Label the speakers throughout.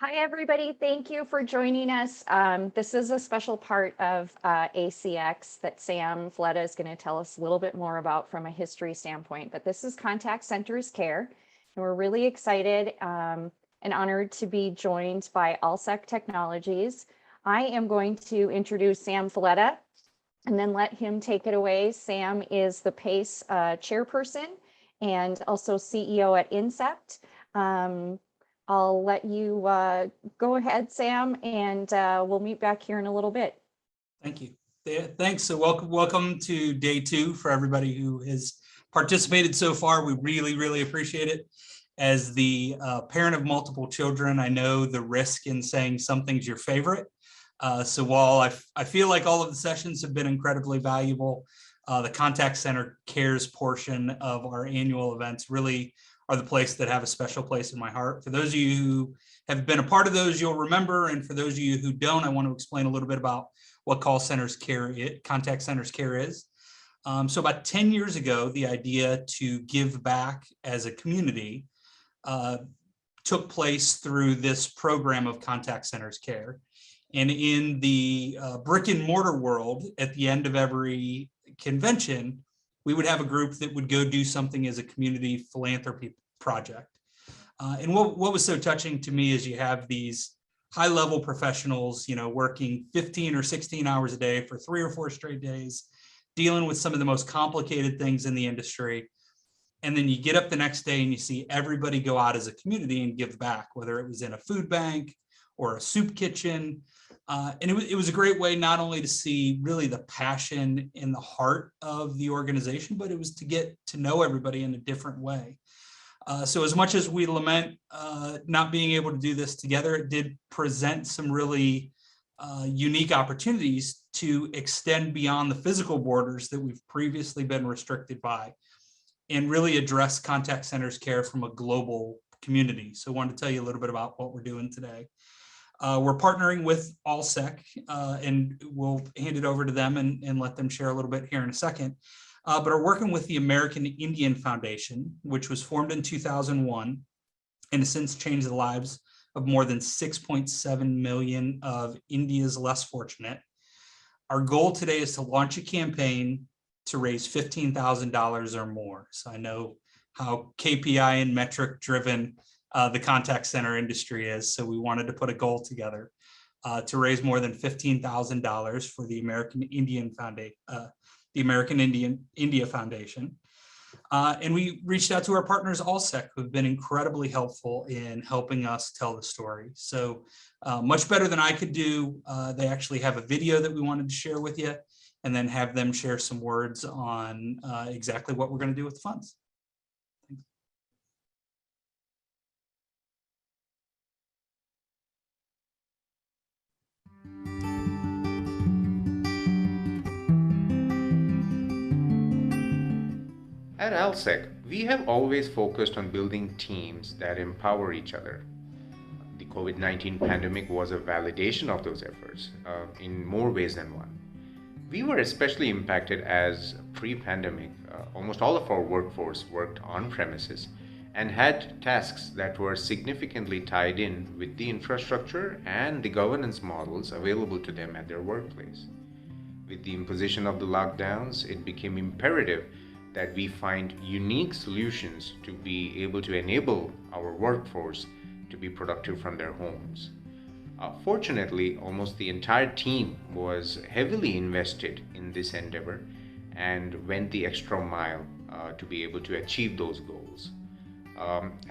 Speaker 1: Hi, everybody. Thank you for joining us. This is a special part of ACX that Sam Fleta is going to tell us a little bit more about from a history standpoint, but this is Contact Centers Care, and we're really excited and honored to be joined by Allsec Technologies. I am going to introduce Sam Fleta and then let him take it away. Sam is the PACE chairperson and also CEO at Incept. I'll let you go ahead, Sam, and we'll meet back here in a little bit.
Speaker 2: Thank you. Thanks. So welcome to day 2 for everybody who has participated so far. We really appreciate it. As the parent of multiple children, I know the risk in saying something's your favorite. So while I feel like all of the sessions have been incredibly valuable, the Contact Center Cares portion of our annual events really are the place that have a special place in my heart. For those of you who have been a part of those, you'll remember. And for those of you who don't, I want to explain a little bit about what Contact Centers Care is. So about 10 years ago, the idea to give back as a community took place through this program of Contact Centers Care. And in the brick and mortar world, at the end of every convention, we would have a group that would go do something as a community philanthropy project. And what was so touching to me is you have these high-level professionals, working 15 or 16 hours a day for 3 or 4 straight days, dealing with some of the most complicated things in the industry. And then you get up the next day and you see everybody go out as a community and give back, whether it was in a food bank or a soup kitchen. And it was a great way not only to see really the passion in the heart of the organization, but it was to get to know everybody in a different way. So as much as we lament not being able to do this together, it did present some really unique opportunities to extend beyond the physical borders that we've previously been restricted by and really address Contact Centers Care from a global community. So I wanted to tell you a little bit about what we're doing today. We're partnering with Allsec, and we'll hand it over to them and let them share a little bit here in a second, but are working with the American Indian Foundation, which was formed in 2001 and has since changed the lives of more than 6.7 million of India's less fortunate. Our goal today is to launch a campaign to raise $15,000 or more. So I know how KPI and metric driven the contact center industry is. So we wanted to put a goal together to raise more than $15,000 for the American Indian Foundation, the American India Foundation. And we reached out to our partners, Allsec, who have been incredibly helpful in helping us tell the story. So much better than I could do. They actually have a video that we wanted to share with you, and then have them share some words on exactly what we're going to do with the funds.
Speaker 3: At Allsec, we have always focused on building teams that empower each other. The COVID-19 pandemic was a validation of those efforts in more ways than one. We were especially impacted as pre-pandemic, almost all of our workforce worked on premises and had tasks that were significantly tied in with the infrastructure and the governance models available to them at their workplace. With the imposition of the lockdowns, it became imperative that we find unique solutions to be able to enable our workforce to be productive from their homes. Fortunately, almost the entire team was heavily invested in this endeavor and went the extra mile to be able to achieve those goals.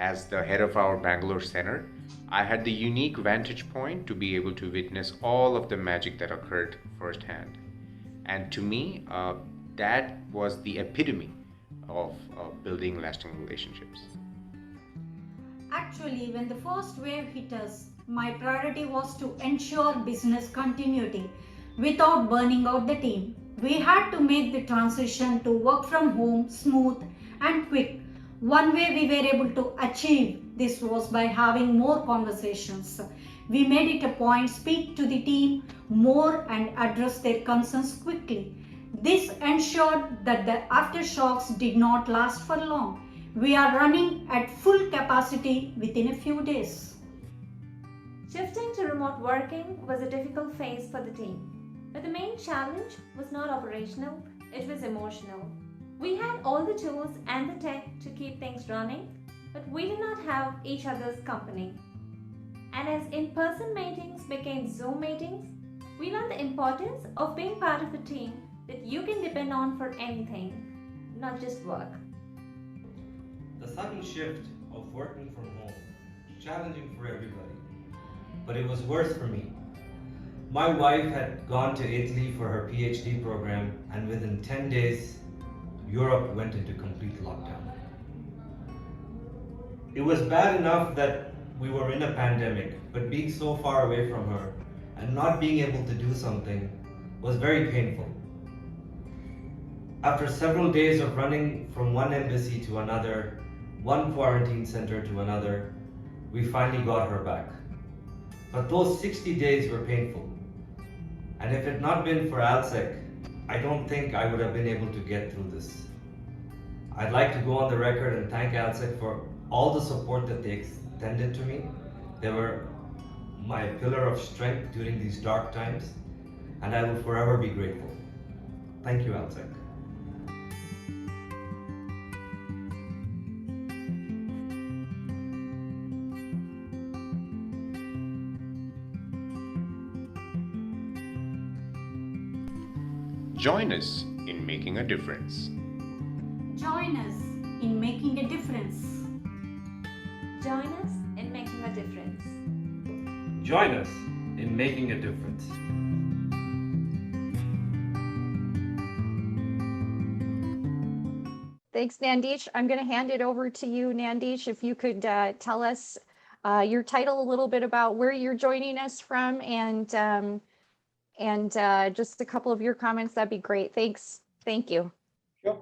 Speaker 3: As the head of our Bangalore Center, I had the unique vantage point to be able to witness all of the magic that occurred firsthand. And to me, that was the epitome of building lasting relationships.
Speaker 4: Actually, when the first wave hit us, my priority was to ensure business continuity without burning out the team. We had to make the transition to work from home smooth and quick. One way we were able to achieve this was by having more conversations. We made it a point to speak to the team more and address their concerns quickly. This ensured that the aftershocks did not last for long. We are running at full capacity within a few days.
Speaker 5: Shifting to remote working was a difficult phase for the team, but the main challenge was not operational, it was emotional. We had all the tools and the tech to keep things running, but we did not have each other's company. And as in-person meetings became Zoom meetings, we learned the importance of being part of a team that you can depend on for anything, not just work.
Speaker 6: The sudden shift of working from home was challenging for everybody, but it was worse for me. My wife had gone to Italy for her PhD program, and within 10 days, Europe went into complete lockdown. It was bad enough that we were in a pandemic, but being so far away from her and not being able to do something was very painful. After several days of running from one embassy to another, one quarantine center to another, we finally got her back. But those 60 days were painful. And if it had not been for ALSEC, I don't think I would have been able to get through this. I'd like to go on the record and thank ALSEC for all the support that they extended to me. They were my pillar of strength during these dark times, and I will forever be grateful. Thank you, ALSEC.
Speaker 3: Join us in making a difference.
Speaker 4: Join us in making a difference.
Speaker 5: Join us in making a difference.
Speaker 6: Join us in making a difference.
Speaker 1: Thanks, Nandish. I'm going to hand it over to you, Nandish. If you could tell us your title, a little bit about where you're joining us from, and just a couple of your comments, that'd be great. Thanks. Thank you.
Speaker 7: Sure.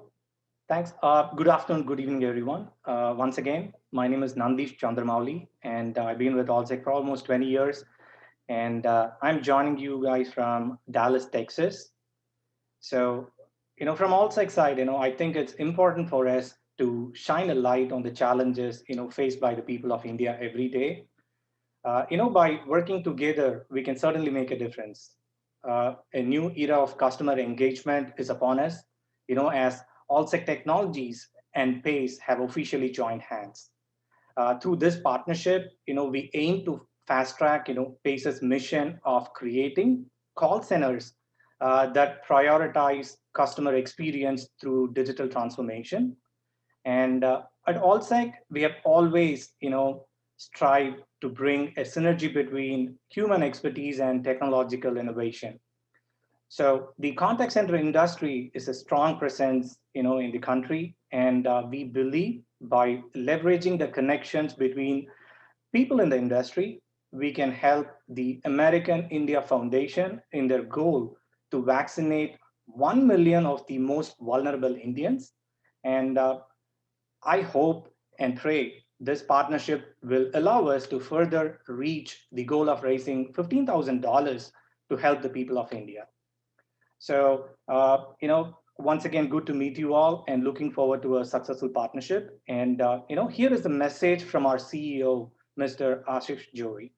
Speaker 7: Thanks. Good afternoon, good evening, everyone. Once again, my name is Nandish Chandramouli, and I've been with ALSEC for almost 20 years. And I'm joining you guys from Dallas, Texas. So, from ALSEC side, I think it's important for us to shine a light on the challenges, faced by the people of India every day. By working together, we can certainly make a difference. A new era of customer engagement is upon us, as ALSEC Technologies and PACE have officially joined hands. Through this partnership, we aim to fast track, PACE's mission of creating call centers that prioritize customer experience through digital transformation. And at ALSEC, we have always, strived to bring a synergy between human expertise and technological innovation. So the contact center industry is a strong presence, in the country, and we believe by leveraging the connections between people in the industry, we can help the American India Foundation in their goal to vaccinate 1 million of the most vulnerable Indians. And I hope and pray this partnership will allow us to further reach the goal of raising $15,000 to help the people of India. So, once again, good to meet you all and looking forward to a successful partnership. And, here is the message from our CEO, Mr. Ashish Johri.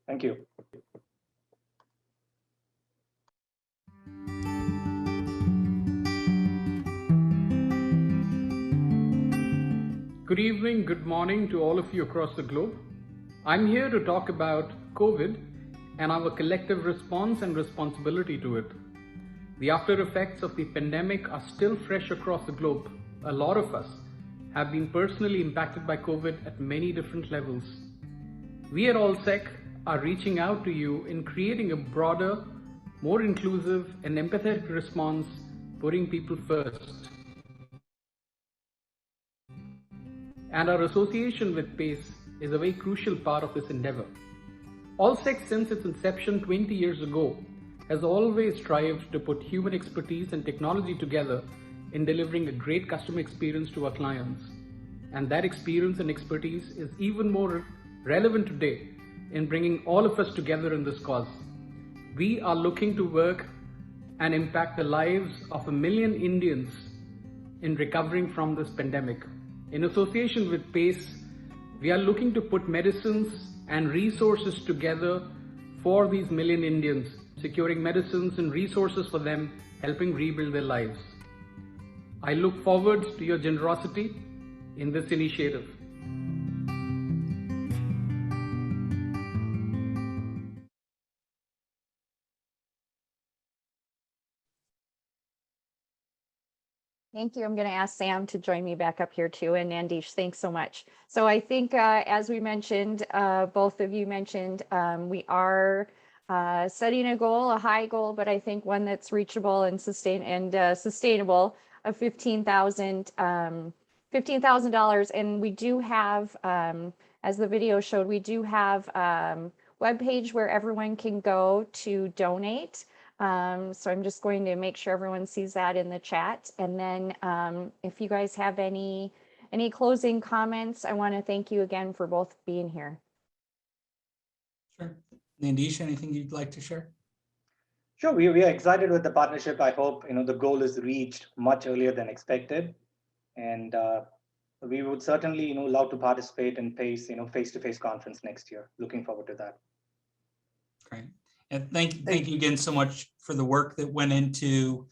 Speaker 7: Thank you.
Speaker 8: Good evening, good morning to all of you across the globe. I'm here to talk about COVID and our collective response and responsibility to it. The after effects of the pandemic are still fresh across the globe. A lot of us have been personally impacted by COVID at many different levels. We at ALSEC are reaching out to you in creating a broader, more inclusive and empathetic response, putting people first. And our association with PACE is a very crucial part of this endeavor. ALSEC, since its inception 20 years ago, has always strived to put human expertise and technology together in delivering a great customer experience to our clients. And that experience and expertise is even more relevant today in bringing all of us together in this cause. We are looking to work and impact the lives of 1 million Indians in recovering from this pandemic. in association with PACE, we are looking to put medicines and resources together for these million Indians, securing medicines and resources for them, helping rebuild their lives. I look forward to your generosity in this initiative.
Speaker 1: Thank you. I'm going to ask Sam to join me back up here too. And Nandish, thanks so much. So I think, as we mentioned, both of you mentioned, we are setting a goal, a high goal, but I think one that's reachable and sustainable of $15,000. And we do have, as the video showed, we do have webpage where everyone can go to donate. So I'm just going to make sure everyone sees that in the chat. And then if you guys have any closing comments, I want to thank you again for both being here.
Speaker 2: Sure. Nandish, anything you'd like to share?
Speaker 7: Sure, we are excited with the partnership. I hope the goal is reached much earlier than expected, and we would certainly love to participate in PACE face-to-face conference next year. Looking forward to that.
Speaker 2: Great. And thank you again so much for the work that went into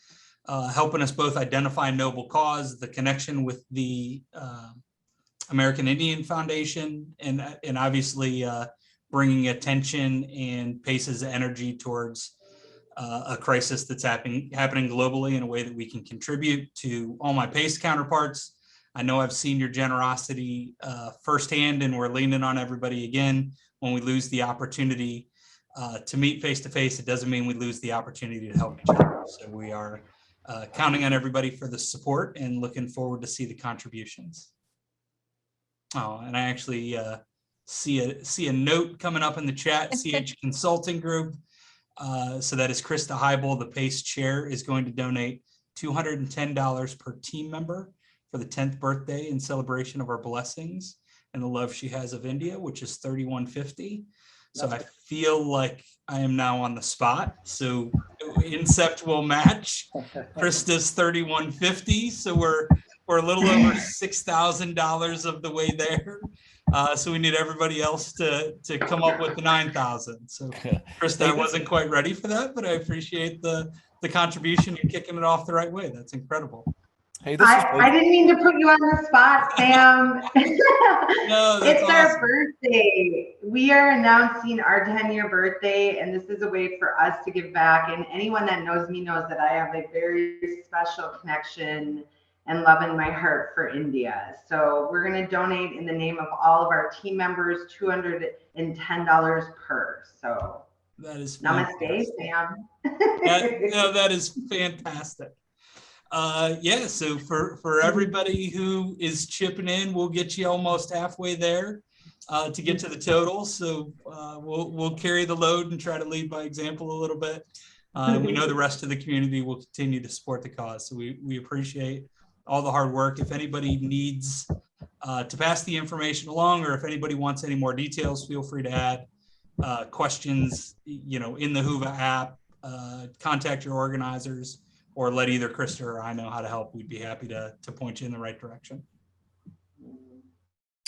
Speaker 2: helping us both identify Noble Cause, the connection with the American Indian Foundation, and obviously bringing attention and PACE's energy towards a crisis that's happening globally in a way that we can contribute. To all my PACE counterparts, I know I've seen your generosity firsthand, and we're leaning on everybody again. When we lose the opportunity to meet face-to-face, it doesn't mean we lose the opportunity to help each other. So we are counting on everybody for the support and looking forward to see the contributions. Oh, and I actually see a note coming up in the chat. CH Consulting Group. So that is Krista Heibel, the PACE chair, is going to donate $210 per team member for the 10th birthday in celebration of our blessings and the love she has of India, which is $31.50. So I feel like I am now on the spot. So Incept will match Krista's $31.50. So we're a little over $6,000 of the way there. So we need everybody else to come up with the 9,000. So Krista, I wasn't quite ready for that, but I appreciate the contribution. You're kicking it off the right way. That's incredible.
Speaker 9: Hey, I didn't mean to put you on the spot, Sam.
Speaker 2: No,
Speaker 9: it's
Speaker 2: awesome.
Speaker 9: Our birthday. We are announcing our 10-year birthday, and this is a way for us to give back. And anyone that knows me knows that I have a very special connection and love in my heart for India. So we're going to donate in the name of all of our team members, $210 per. So
Speaker 2: that is
Speaker 9: namaste, Sam.
Speaker 2: that is fantastic. Yeah, so for everybody who is chipping in, we'll get you almost halfway there to get to the total. So we'll carry the load and try to lead by example a little bit. We know the rest of the community will continue to support the cause. So we appreciate all the hard work. If anybody needs to pass the information along, or if anybody wants any more details, feel free to add questions, in the Whova app, contact your organizers, or let either Krista or I know how to help. We'd be happy to point you in the right direction.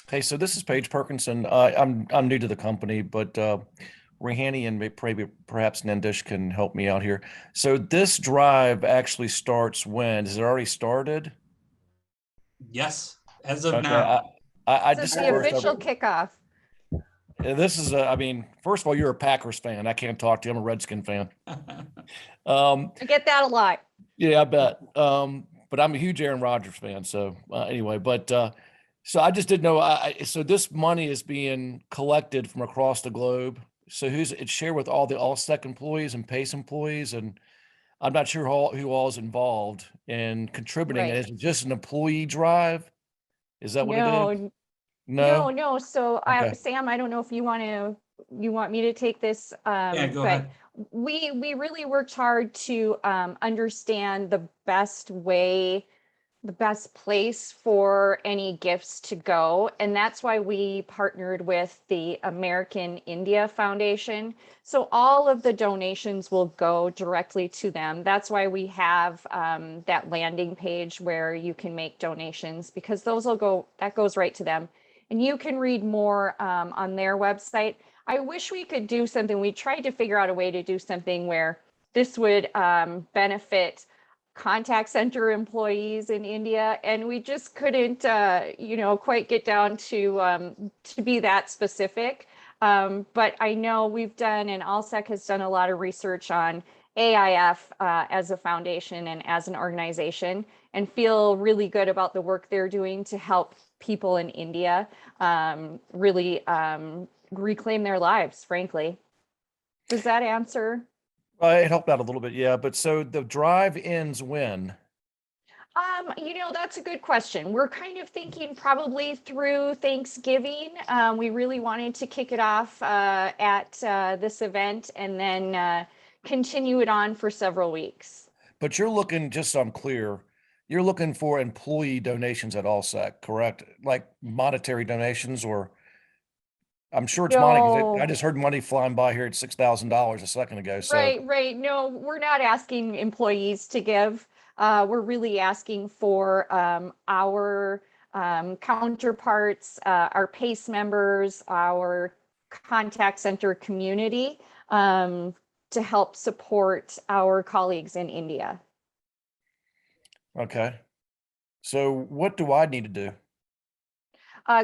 Speaker 10: Hey, so this is Paige Perkinson. I'm new to the company, but Rehani and perhaps Nandish can help me out here. So this drive actually starts when? Has it already started?
Speaker 2: Yes, as of now.
Speaker 1: This is the official kickoff.
Speaker 10: This is, first of all, you're a Packers fan. I can't talk to you. I'm a Redskin fan.
Speaker 1: I get that a lot.
Speaker 10: Yeah, I bet. But I'm a huge Aaron Rodgers fan. So anyway, so I just didn't know. So this money is being collected from across the globe. So it's shared with all the Allsec employees and PACE employees, and I'm not sure who all is involved in contributing.
Speaker 1: Right.
Speaker 10: Is it just an employee drive? Is that what it is?
Speaker 1: No. So
Speaker 10: Okay.
Speaker 1: Sam, I don't know if you want me to take this.
Speaker 2: Yeah, go ahead.
Speaker 1: We really worked hard to understand the best way the best place for any gifts to go. And that's why we partnered with the American India Foundation. So all of the donations will go directly to them. That's why we have that landing page where you can make donations, because that goes right to them. And you can read more on their website. I wish we could do something. We tried to figure out a way to do something where this would benefit contact center employees in India, and we just couldn't, quite get down to be that specific. But I know we've done, and ALSEC has done a lot of research on AIF as a foundation and as an organization, and feel really good about the work they're doing to help people in India really reclaim their lives, frankly. Does that answer?
Speaker 10: It helped out a little bit, yeah. But so the drive ends when?
Speaker 1: That's a good question. We're kind of thinking probably through Thanksgiving. We really wanted to kick it off at this event and then continue it on for several weeks.
Speaker 10: But you're looking, just so I'm clear, you're looking for employee donations at ALSEC, correct? Like monetary donations, or I'm sure it's money, 'cause I just heard money flying by here at $6,000 a second ago. So
Speaker 1: Right. No, we're not asking employees to give. We're really asking for our counterparts, our PACE members, our contact center community to help support our colleagues in India.
Speaker 10: okay. So what do I need to do?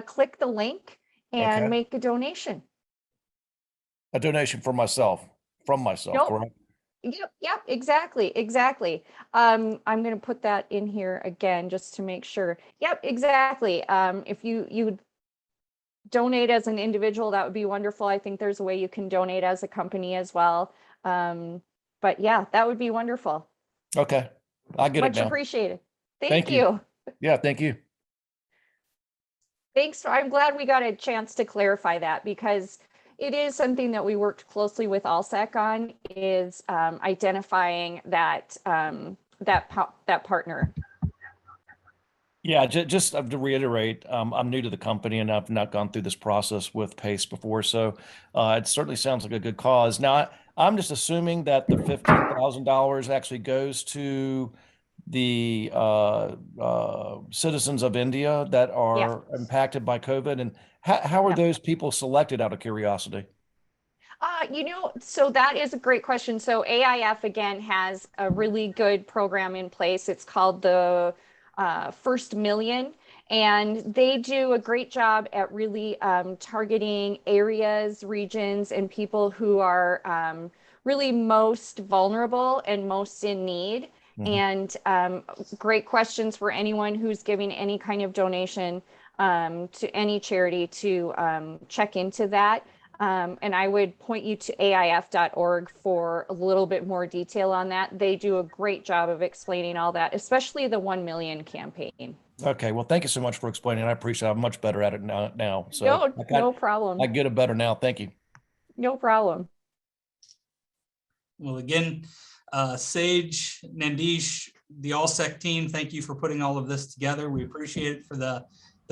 Speaker 1: Click the link and
Speaker 10: Okay.
Speaker 1: make a donation.
Speaker 10: A donation for myself, from myself,
Speaker 1: Nope.
Speaker 10: correct?
Speaker 1: Yep, exactly. I'm going to put that in here again just to make sure. Yep, exactly. If you donate as an individual, that would be wonderful. I think there's a way you can donate as a company as well. But yeah, that would be wonderful.
Speaker 10: Okay. I get
Speaker 1: Much
Speaker 10: it now.
Speaker 1: appreciated. Thank
Speaker 10: Thank you.
Speaker 1: you.
Speaker 10: Yeah, thank you.
Speaker 1: Thanks. I'm glad we got a chance to clarify that, because it is something that we worked closely with ALSEC on, is identifying that partner.
Speaker 10: Yeah, just to reiterate, I'm new to the company and I've not gone through this process with PACE before, so it certainly sounds like a good cause. Now, I'm just assuming that the $15,000 actually goes to the citizens of India that are impacted by COVID, and how are those people selected, out of curiosity?
Speaker 1: So that is a great question. So AIF, again, has a really good program in place. It's called the First Million, and they do a great job at really targeting areas, regions, and people who are really most vulnerable and most in need. And great questions for anyone who's giving any kind of donation to any charity to check into that. And I would point you to AIF.org for a little bit more detail on that. They do a great job of explaining all that, especially the 1 million campaign.
Speaker 10: Okay, well, thank you so much for explaining. I appreciate it. I'm much better at it now. So
Speaker 1: No problem.
Speaker 10: I get it better now. Thank you.
Speaker 1: No problem.
Speaker 2: Well, again, Sage, Nandish, the ALSEC team, thank you for putting all of this together. We appreciate it. For the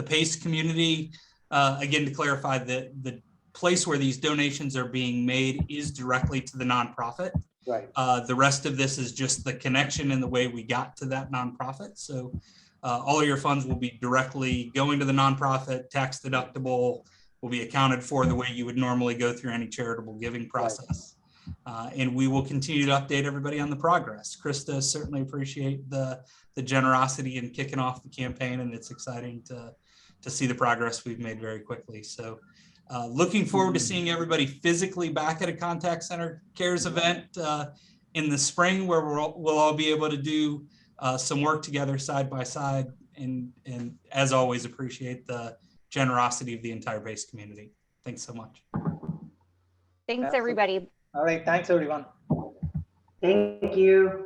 Speaker 2: PACE community. Again, to clarify, the place where these donations are being made is directly to the nonprofit.
Speaker 7: Right.
Speaker 2: The rest of this is just the connection and the way we got to that nonprofit. So all of your funds will be directly going to the nonprofit, tax deductible, will be accounted for the way you would normally go through any charitable giving process. And we will continue to update everybody on the progress. Krista, certainly appreciate the generosity in kicking off the campaign, and it's exciting to see the progress we've made very quickly. So looking forward to seeing everybody physically back at a Contact Center Cares event in the spring, where we'll all be able to do some work together side by side. And as always, appreciate the generosity of the entire PACE community. Thanks so much.
Speaker 1: Thanks, everybody.
Speaker 7: All right. Thanks, everyone.
Speaker 9: Thank you.